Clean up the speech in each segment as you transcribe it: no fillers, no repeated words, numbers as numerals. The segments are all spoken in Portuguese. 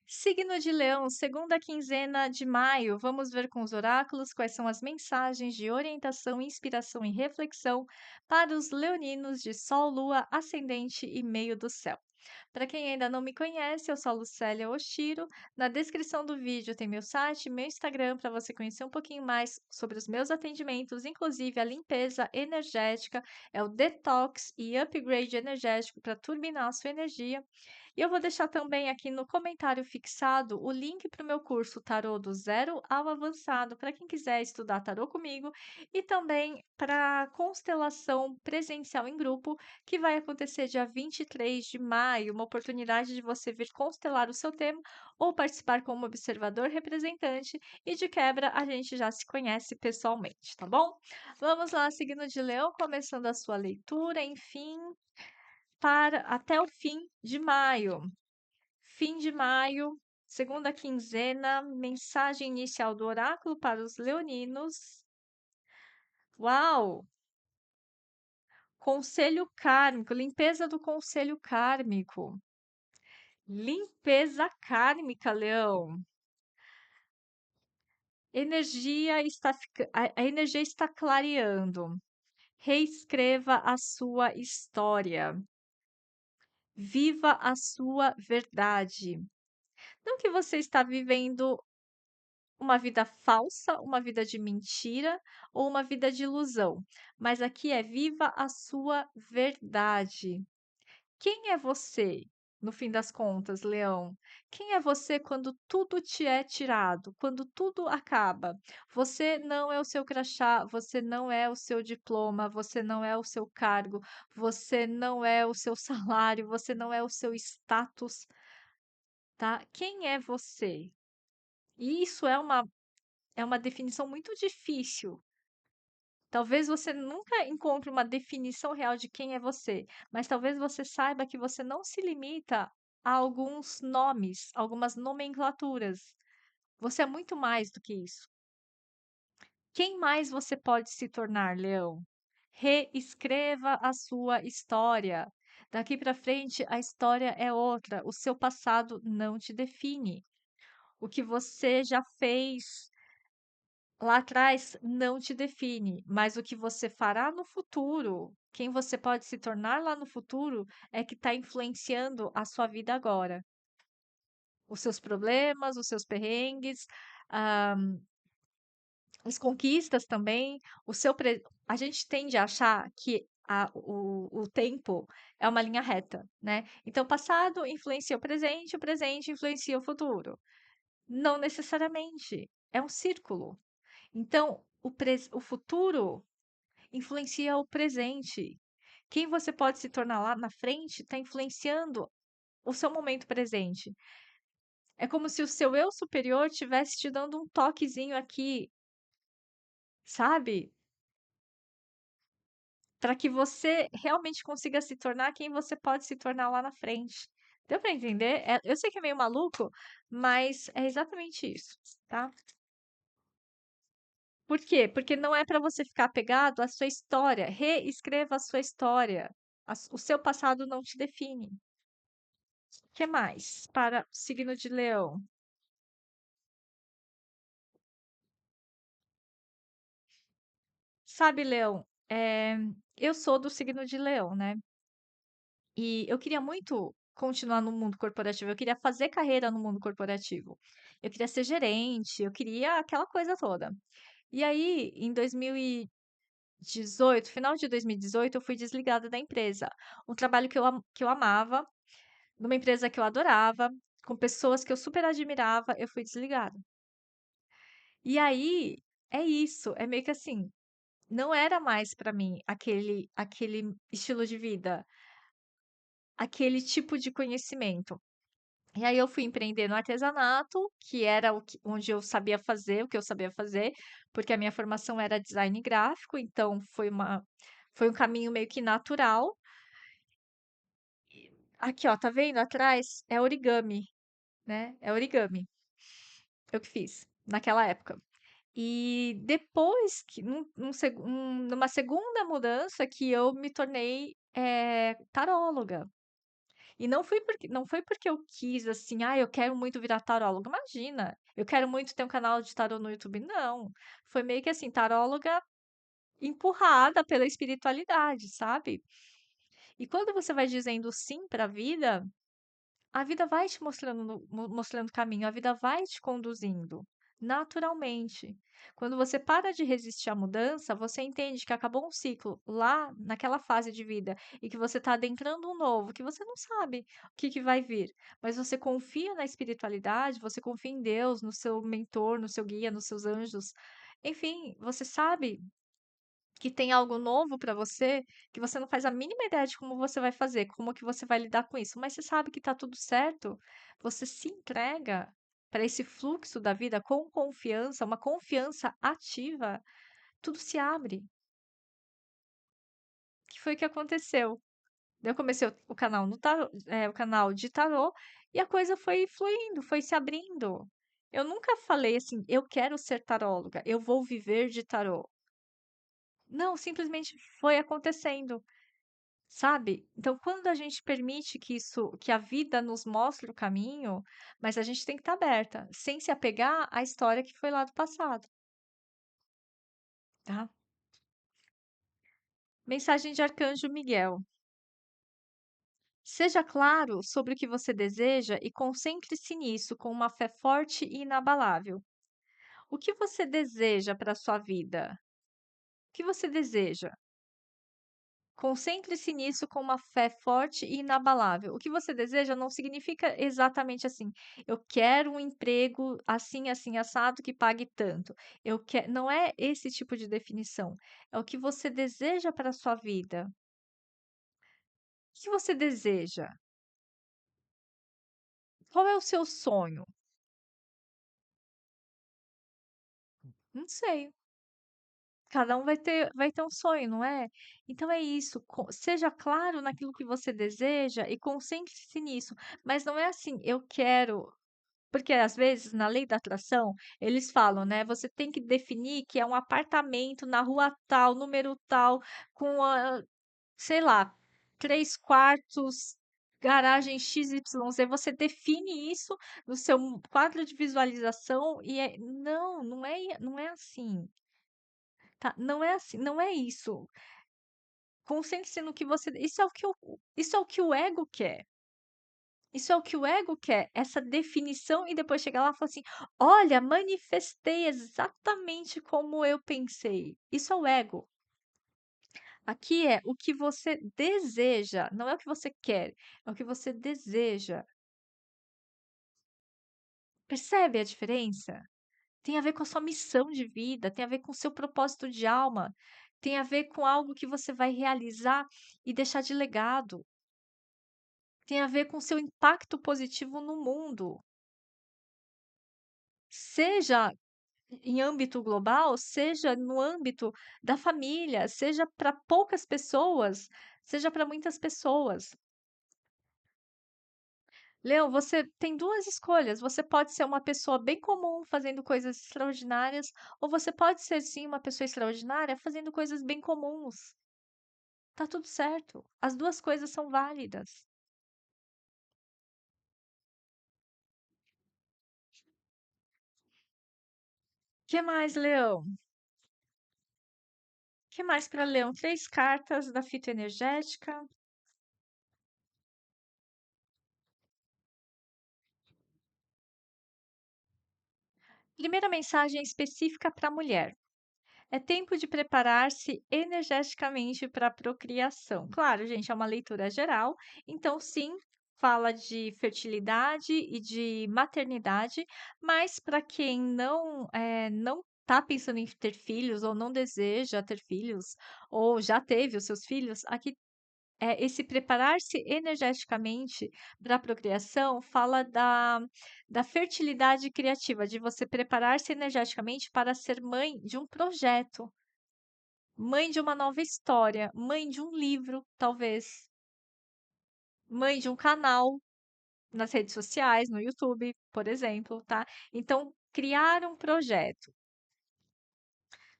Signo de Leão, segunda quinzena de maio. Vamos ver com os oráculos quais são as mensagens de orientação, inspiração e reflexão para os leoninos de Sol, Lua, Ascendente e meio do céu. Para quem ainda não me conhece, eu sou a Lucélia Oshiro. Na descrição do vídeo tem meu site e meu Instagram para você conhecer um pouquinho mais sobre os meus atendimentos, inclusive a limpeza energética, é o detox e upgrade energético para turbinar a sua energia. E eu vou deixar também aqui no comentário fixado o link para o meu curso Tarô do Zero ao Avançado, para quem quiser estudar tarô comigo, e também para a constelação presencial em grupo, que vai acontecer dia 23 de maio, uma oportunidade de você vir constelar o seu tema ou participar como observador representante, e de quebra a gente já se conhece pessoalmente, tá bom? Vamos lá, signo de Leão, começando a sua leitura, enfim, para até o fim de maio. Fim de maio, segunda quinzena, mensagem inicial do oráculo para os leoninos. Uau! Conselho kármico, limpeza do conselho kármico. Limpeza kármica, Leão. A energia está clareando. Reescreva a sua história. Viva a sua verdade. Não que você está vivendo uma vida falsa, uma vida de mentira ou uma vida de ilusão, mas aqui é viva a sua verdade. Quem é você, no fim das contas, Leão? Quem é você quando tudo te é tirado, quando tudo acaba? Você não é o seu crachá, você não é o seu diploma, você não é o seu cargo, você não é o seu salário, você não é o seu status, tá? Quem é você? E isso é uma definição muito difícil. Talvez você nunca encontre uma definição real de quem é você, mas talvez você saiba que você não se limita a alguns nomes, algumas nomenclaturas. Você é muito mais do que isso. Quem mais você pode se tornar, Leão? Reescreva a sua história. Daqui para frente, a história é outra. O seu passado não te define. O que você já fez lá atrás não te define, mas o que você fará no futuro, quem você pode se tornar lá no futuro, é que está influenciando a sua vida agora. Os seus problemas, os seus perrengues, ah, as conquistas também, a gente tende a achar que o tempo é uma linha reta, né? Então, o passado influencia o presente influencia o futuro. Não necessariamente. É um círculo. Então, o futuro influencia o presente. Quem você pode se tornar lá na frente está influenciando o seu momento presente. É como se o seu eu superior estivesse te dando um toquezinho aqui, sabe? Para que você realmente consiga se tornar quem você pode se tornar lá na frente. Deu para entender? Eu sei que é meio maluco, mas é exatamente isso, tá? Por quê? Porque não é para você ficar apegado à sua história. Reescreva a sua história. O seu passado não te define. O que mais para o signo de Leão? Sabe, Leão, eu sou do signo de Leão, né? E eu queria muito continuar no mundo corporativo. Eu queria fazer carreira no mundo corporativo. Eu queria ser gerente, eu queria aquela coisa toda. E aí, em 2018, final de 2018, eu fui desligada da empresa. Um trabalho que eu amava, numa empresa que eu adorava, com pessoas que eu super admirava, eu fui desligada. E aí, é isso, é meio que assim, não era mais para mim aquele estilo de vida, aquele tipo de conhecimento. E aí eu fui empreender no artesanato, que era onde eu sabia fazer, o que eu sabia fazer, porque a minha formação era design gráfico, então foi um caminho meio que natural. Aqui, ó, tá vendo atrás? É origami, né? É origami. Eu que fiz naquela época. E depois, numa segunda mudança, que eu me tornei taróloga. E não foi porque eu quis assim, ah, eu quero muito virar taróloga. Imagina, eu quero muito ter um canal de tarô no YouTube. Não. Foi meio que assim, taróloga empurrada pela espiritualidade, sabe? E quando você vai dizendo sim para a vida vai te mostrando, mostrando caminho, a vida vai te conduzindo naturalmente. Quando você para de resistir à mudança, você entende que acabou um ciclo lá naquela fase de vida e que você está adentrando um novo, que você não sabe o que vai vir, mas você confia na espiritualidade, você confia em Deus, no seu mentor, no seu guia, nos seus anjos. Enfim, você sabe que tem algo novo para você, que você não faz a mínima ideia de como você vai fazer, como que você vai lidar com isso, mas você sabe que está tudo certo, você se entrega para esse fluxo da vida com confiança, uma confiança ativa, tudo se abre. Que foi o que aconteceu? Daí eu comecei o canal no tarô, o canal de tarô, e a coisa foi fluindo, foi se abrindo. Eu nunca falei assim, eu quero ser taróloga, eu vou viver de tarô. Não, simplesmente foi acontecendo. Sabe? Então, quando a gente permite que a vida nos mostre o caminho, mas a gente tem que estar aberta, sem se apegar à história que foi lá do passado, tá? Mensagem de Arcanjo Miguel. Seja claro sobre o que você deseja e concentre-se nisso com uma fé forte e inabalável. O que você deseja para a sua vida? O que você deseja? Concentre-se nisso com uma fé forte e inabalável. O que você deseja não significa exatamente assim. Eu quero um emprego assim, assim, assado que pague tanto. Não é esse tipo de definição. É o que você deseja para a sua vida. O que você deseja? Qual é o seu sonho? Não sei. Cada um vai ter um sonho, não é? Então é isso. Seja claro naquilo que você deseja e concentre-se nisso. Mas não é assim, eu quero. Porque às vezes, na lei da atração, eles falam, né? Você tem que definir que é um apartamento na rua tal, número tal, com sei lá, 3 quartos, garagem XYZ. Você define isso no seu quadro de visualização e não, não é assim, tá? Não é assim, não é isso. Concentre-se no que você. Isso é o que o ego quer. Isso é o que o ego quer, essa definição, e depois chegar lá e falar assim: olha, manifestei exatamente como eu pensei. Isso é o ego. Aqui é o que você deseja, não é o que você quer, é o que você deseja. Percebe a diferença? Tem a ver com a sua missão de vida, tem a ver com o seu propósito de alma, tem a ver com algo que você vai realizar e deixar de legado, tem a ver com o seu impacto positivo no mundo. Seja em âmbito global, seja no âmbito da família, seja para poucas pessoas, seja para muitas pessoas. Leão, você tem duas escolhas. Você pode ser uma pessoa bem comum fazendo coisas extraordinárias, ou você pode ser sim uma pessoa extraordinária fazendo coisas bem comuns. Tá tudo certo. As duas coisas são válidas. Que mais, Leão? Que mais para Leão? 3 cartas da fita energética. Primeira mensagem específica para a mulher. É tempo de preparar-se energeticamente para a procriação. Claro, gente, é uma leitura geral, então sim, fala de fertilidade e de maternidade, mas para quem não está pensando em ter filhos ou não deseja ter filhos ou já teve os seus filhos, aqui esse preparar-se energeticamente para a procriação fala da fertilidade criativa, de você preparar-se energeticamente para ser mãe de um projeto, mãe de uma nova história, mãe de um livro, talvez, mãe de um canal nas redes sociais, no YouTube, por exemplo, tá? Então, criar um projeto.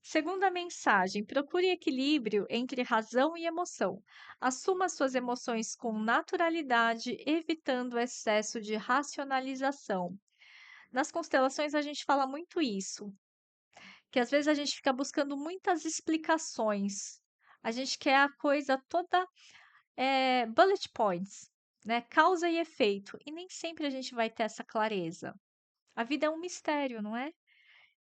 Segunda mensagem: procure equilíbrio entre razão e emoção. Assuma suas emoções com naturalidade, evitando o excesso de racionalização. Nas constelações, a gente fala muito isso, que às vezes a gente fica buscando muitas explicações. A gente quer a coisa toda bullet points, né? Causa e efeito. E nem sempre a gente vai ter essa clareza. A vida é um mistério, não é?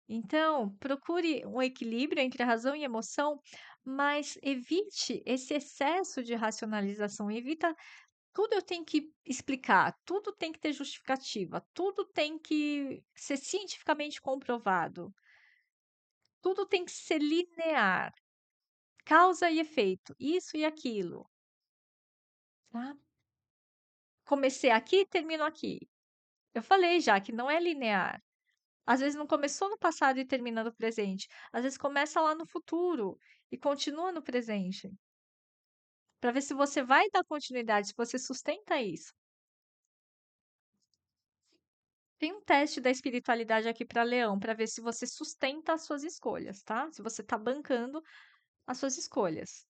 Então, procure um equilíbrio entre razão e emoção, mas evite esse excesso de racionalização. Evita tudo eu tenho que explicar, tudo tem que ter justificativa, tudo tem que ser cientificamente comprovado, tudo tem que ser linear, causa e efeito, isso e aquilo, tá? Comecei aqui, termino aqui. Eu falei já que não é linear. Às vezes não começou no passado e termina no presente. Às vezes começa lá no futuro e continua no presente. Para ver se você vai dar continuidade, se você sustenta isso. Tem um teste da espiritualidade aqui para Leão, para ver se você sustenta as suas escolhas, tá? Se você está bancando as suas escolhas,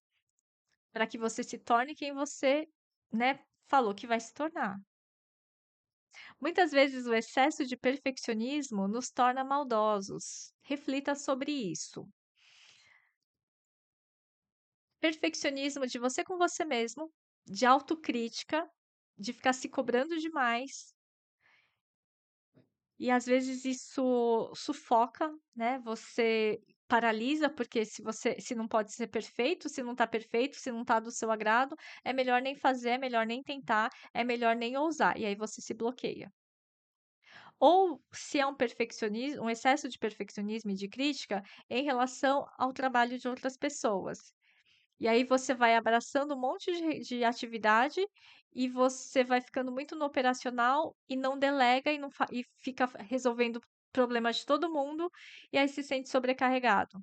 para que você se torne quem você, né, falou que vai se tornar. Muitas vezes o excesso de perfeccionismo nos torna maldosos. Reflita sobre isso. Perfeccionismo de você com você mesmo, de autocrítica, de ficar se cobrando demais. E às vezes isso sufoca, né? Você paralisa, porque se não pode ser perfeito, se não tá perfeito, se não tá do seu agrado, é melhor nem fazer, é melhor nem tentar, é melhor nem ousar. E aí você se bloqueia. Ou se é um perfeccionismo, um excesso de perfeccionismo e de crítica em relação ao trabalho de outras pessoas. E aí você vai abraçando um monte de atividade e você vai ficando muito no operacional e não delega e, não e fica resolvendo problemas de todo mundo e aí se sente sobrecarregado,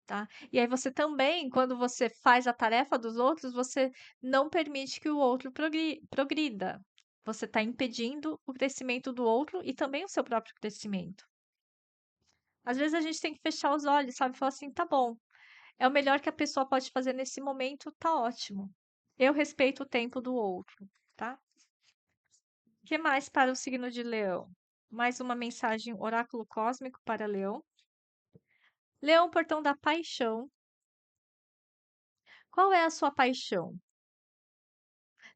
tá? E aí você também, quando você faz a tarefa dos outros, você não permite que o outro progrida. Você está impedindo o crescimento do outro e também o seu próprio crescimento. Às vezes a gente tem que fechar os olhos, sabe? Falar assim, tá bom, é o melhor que a pessoa pode fazer nesse momento, tá ótimo. Eu respeito o tempo do outro, tá? O que mais para o signo de Leão? Mais uma mensagem oráculo cósmico para Leão. Leão, portão da paixão. Qual é a sua paixão?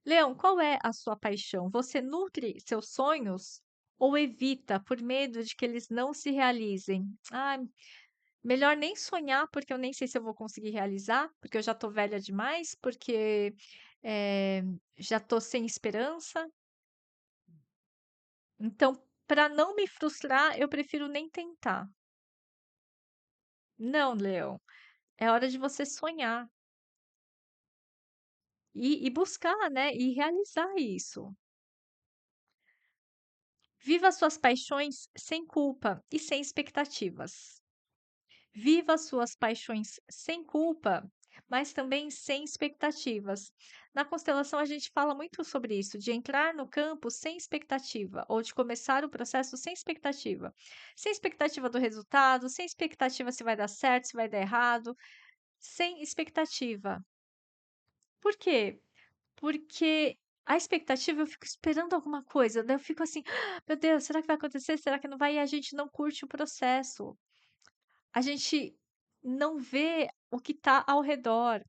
Leão, qual é a sua paixão? Você nutre seus sonhos ou evita por medo de que eles não se realizem? Ah, melhor nem sonhar, porque eu nem sei se eu vou conseguir realizar, porque eu já tô velha demais, porque eh, já tô sem esperança. Então, para não me frustrar, eu prefiro nem tentar. Não, Leão, é hora de você sonhar e buscar, né? E realizar isso. Viva suas paixões sem culpa e sem expectativas. Viva suas paixões sem culpa, mas também sem expectativas. Na constelação, a gente fala muito sobre isso, de entrar no campo sem expectativa, ou de começar o processo sem expectativa. Sem expectativa do resultado, sem expectativa se vai dar certo, se vai dar errado, sem expectativa. Por quê? Porque a expectativa eu fico esperando alguma coisa, daí eu fico assim, "Ah, meu Deus, será que vai acontecer? Será que não vai?" E a gente não curte o processo. A gente não vê o que está ao redor.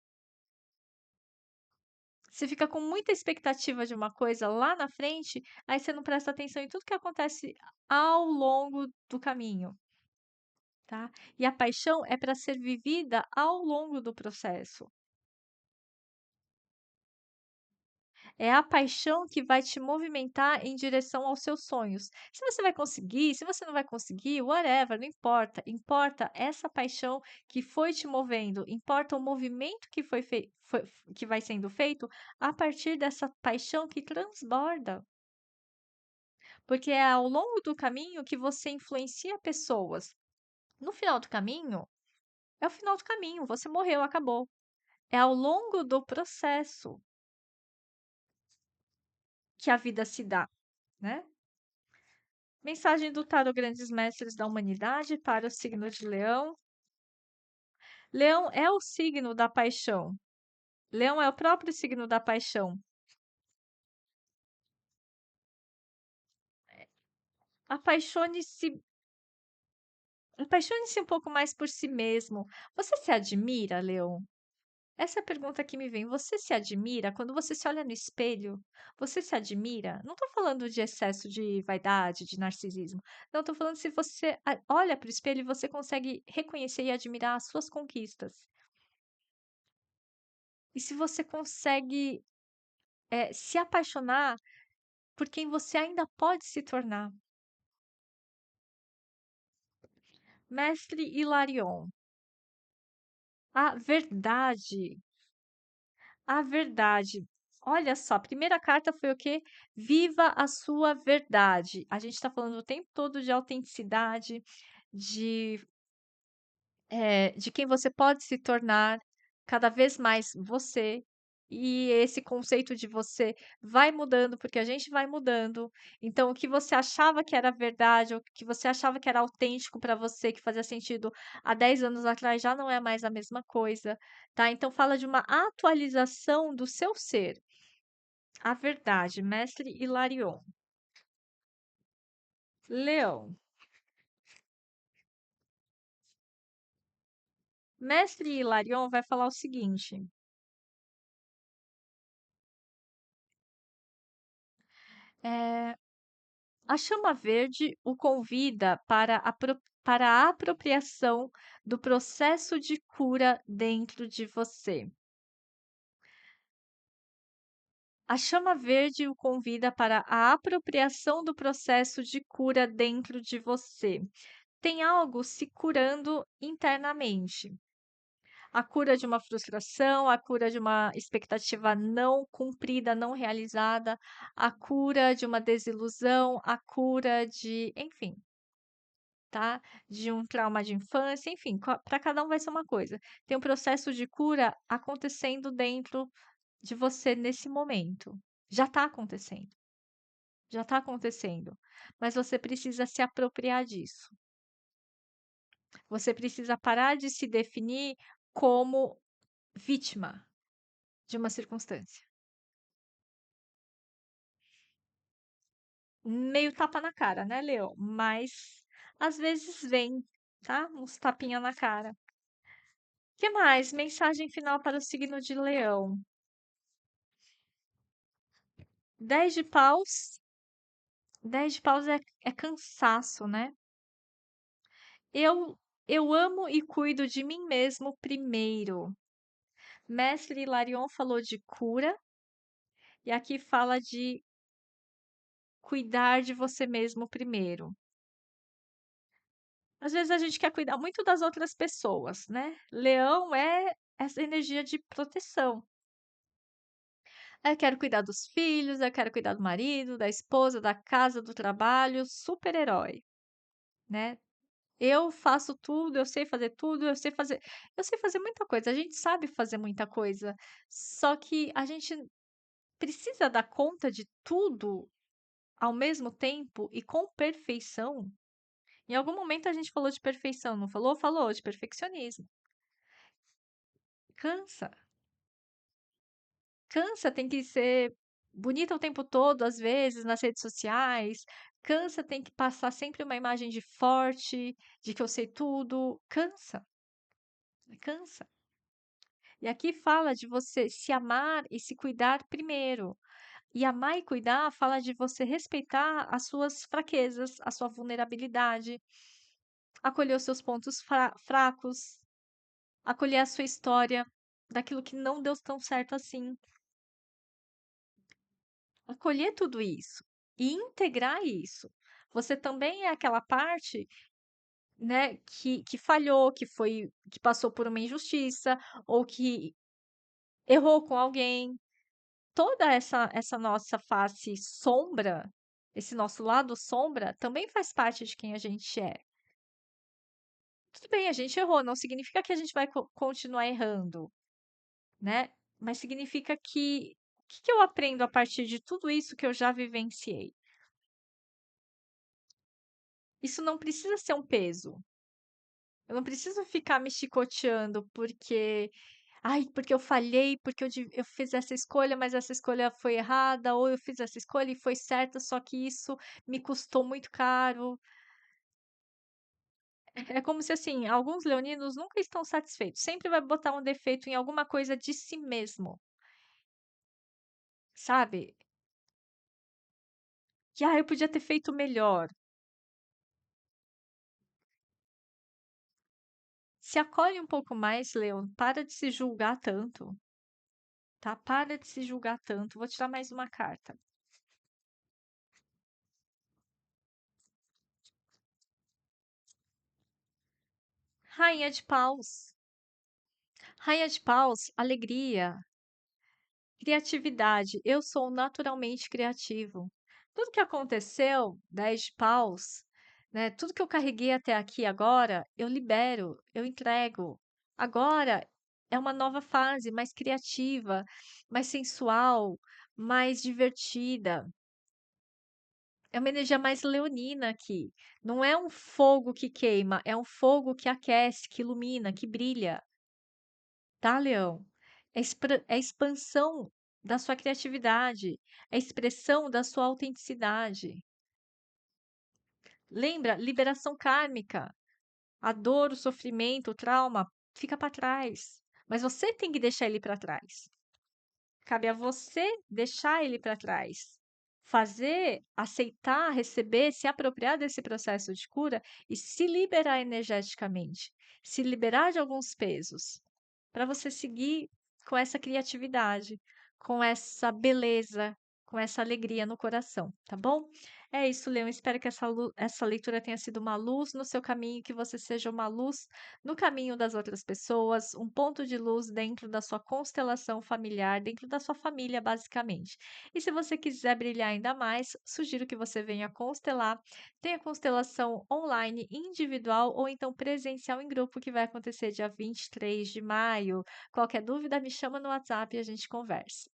Você fica com muita expectativa de uma coisa lá na frente, aí você não presta atenção em tudo que acontece ao longo do caminho, tá? E a paixão é para ser vivida ao longo do processo. É a paixão que vai te movimentar em direção aos seus sonhos. Se você vai conseguir, se você não vai conseguir, whatever, não importa. Importa essa paixão que foi te movendo, importa o movimento que que vai sendo feito a partir dessa paixão que transborda. Porque é ao longo do caminho que você influencia pessoas. No final do caminho, é o final do caminho, você morreu, acabou. É ao longo do processo que a vida se dá, né? Mensagem do tarô Grandes Mestres da Humanidade para o signo de Leão. Leão é o signo da paixão. Leão é o próprio signo da paixão. Apaixone-se, apaixone-se um pouco mais por si mesmo. Você se admira, Leão? Essa é a pergunta que me vem. Você se admira? Quando você se olha no espelho, você se admira? Não estou falando de excesso de vaidade, de narcisismo. Não, estou falando se você olha para o espelho e você consegue reconhecer e admirar as suas conquistas. E se você consegue se apaixonar por quem você ainda pode se tornar. Mestre Hilarion, a verdade, a verdade. Olha só, a primeira carta foi o quê? Viva a sua verdade. A gente está falando o tempo todo de autenticidade, de de quem você pode se tornar cada vez mais você. E esse conceito de você vai mudando, porque a gente vai mudando. Então, o que você achava que era verdade, ou que você achava que era autêntico para você, que fazia sentido há 10 anos atrás, já não é mais a mesma coisa, tá? Então, fala de uma atualização do seu ser. A verdade, Mestre Hilarion. Leão. Mestre Hilarion vai falar o seguinte. É, a chama verde o convida para a apropriação do processo de cura dentro de você. A chama verde o convida para a apropriação do processo de cura dentro de você. Tem algo se curando internamente. A cura de uma frustração, a cura de uma expectativa não cumprida, não realizada, a cura de uma desilusão, a cura de, enfim, tá? De um trauma de infância, enfim, para cada um vai ser uma coisa. Tem um processo de cura acontecendo dentro de você nesse momento. Já está acontecendo. Já está acontecendo. Mas você precisa se apropriar disso. Você precisa parar de se definir como vítima de uma circunstância. Meio tapa na cara, né, Leo? Mas às vezes vem, tá? Uns tapinha na cara. Que mais? Mensagem final para o signo de Leão. 10 de paus. 10 de paus é cansaço, né? Eu, eu amo e cuido de mim mesmo primeiro. Mestre Hilarion falou de cura, e aqui fala de cuidar de você mesmo primeiro. Às vezes a gente quer cuidar muito das outras pessoas, né? Leão é essa energia de proteção. Eu quero cuidar dos filhos, eu quero cuidar do marido, da esposa, da casa, do trabalho, super-herói, né? Eu faço tudo, eu sei fazer tudo, eu sei fazer muita coisa. A gente sabe fazer muita coisa, só que a gente precisa dar conta de tudo ao mesmo tempo e com perfeição. Em algum momento a gente falou de perfeição, não falou? Falou de perfeccionismo. Cansa, cansa, tem que ser bonita o tempo todo, às vezes, nas redes sociais. Cansa, tem que passar sempre uma imagem de forte, de que eu sei tudo. Cansa, cansa. E aqui fala de você se amar e se cuidar primeiro. E amar e cuidar fala de você respeitar as suas fraquezas, a sua vulnerabilidade, acolher os seus pontos fracos, acolher a sua história daquilo que não deu tão certo assim. Acolher tudo isso e integrar isso. Você também é aquela parte, né, que falhou, que passou por uma injustiça ou que errou com alguém. Toda essa nossa face sombra, esse nosso lado sombra, também faz parte de quem a gente é. Tudo bem, a gente errou, não significa que a gente vai continuar errando, né? Mas significa que o que que eu aprendo a partir de tudo isso que eu já vivenciei? Isso não precisa ser um peso. Eu não preciso ficar me chicoteando porque, ai, porque eu falhei, porque eu fiz essa escolha, mas essa escolha foi errada, ou eu fiz essa escolha e foi certa, só que isso me custou muito caro. É como se, assim, alguns leoninos nunca estão satisfeitos, sempre vai botar um defeito em alguma coisa de si mesmo, sabe? Que, eu podia ter feito melhor. Se acolhe um pouco mais, Leon, para de se julgar tanto, tá? Para de se julgar tanto. Vou tirar mais uma carta. Rainha de Paus. Rainha de Paus, alegria, criatividade. Eu sou naturalmente criativo. Tudo que aconteceu, 10 de Paus, né? Tudo que eu carreguei até aqui agora, eu libero, eu entrego. Agora é uma nova fase, mais criativa, mais sensual, mais divertida. É uma energia mais leonina aqui. Não é um fogo que queima, é um fogo que aquece, que ilumina, que brilha. Tá, Leão? É expansão da sua criatividade, é expressão da sua autenticidade. Lembra? Liberação kármica. A dor, o sofrimento, o trauma fica para trás. Mas você tem que deixar ele para trás. Cabe a você deixar ele para trás. Fazer, aceitar, receber, se apropriar desse processo de cura e se liberar energeticamente. Se liberar de alguns pesos. Para você seguir com essa criatividade, com essa beleza, com essa alegria no coração, tá bom? É isso, Leão. Espero que essa leitura tenha sido uma luz no seu caminho, que você seja uma luz no caminho das outras pessoas, um ponto de luz dentro da sua constelação familiar, dentro da sua família, basicamente. E se você quiser brilhar ainda mais, sugiro que você venha constelar. Tem a constelação online, individual ou então presencial em grupo, que vai acontecer dia 23 de maio. Qualquer dúvida, me chama no WhatsApp e a gente conversa.